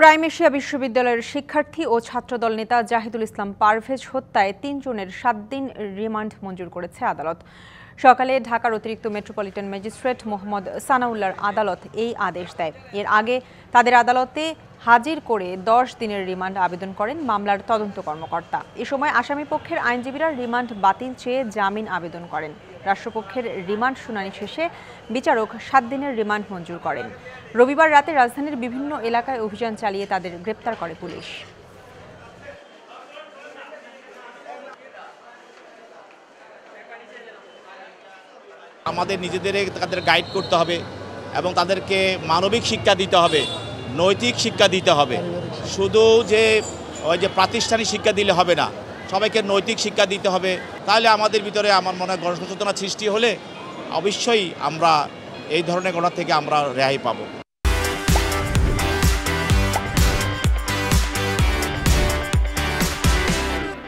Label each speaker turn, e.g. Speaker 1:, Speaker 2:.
Speaker 1: Prime Asia বিশ্ববিদ্যালয়ের শিক্ষার্থী ও ছাত্রদল নেতা জাহিদুল ইসলাম পারভেজ হত্যায় ৩ জনের ৭ দিন রিমান্ড মঞ্জুর করেছে আদালত। সকালে ঢাকার অতিরিক্ত মেট্রোপলিটন ম্যাজিস্ট্রেট মোহাম্মদ সানাউল্লাহর আদালত এই আদেশ দেয়। এর আগে তাদের আদালতে হাজির করে ১০ দিনের রিমান্ড আবেদন করেন মামলার তদন্ত কর্মকর্তা। এ সময় আসামিপক্ষের আইনজীবীরা রিমান্ড বাতিল চেয়ে জামিন আবেদন করেন। রাষ্ট্রপক্ষের রিমান্ড শুনানি শেষে বিচারক ৭ দিনের রিমান্ড মঞ্জুর করেন। রবিবার রাতে রাজধানীর বিভিন্ন এলাকায় অভিযান চালিয়ে তাদের গ্রেপ্তার করে পুলিশ।
Speaker 2: আমাদের নিজেদের তাদের গাইড করতে হবে এবং তাদেরকে মানবিক শিক্ষা দিতে হবে, নৈতিক শিক্ষা দিতে হবে। শুধু যে প্রাতিষ্ঠানিক শিক্ষা দিলে হবে না, সবাইকে নৈতিক শিক্ষা দিতে হবে। তাহলে আমাদের ভিতরে আমার মনে হয় গণসচেতনা সৃষ্টি হলে অবশ্যই আমরা এই ধরনের ঘটনা থেকে আমরা রেহাই পাবো।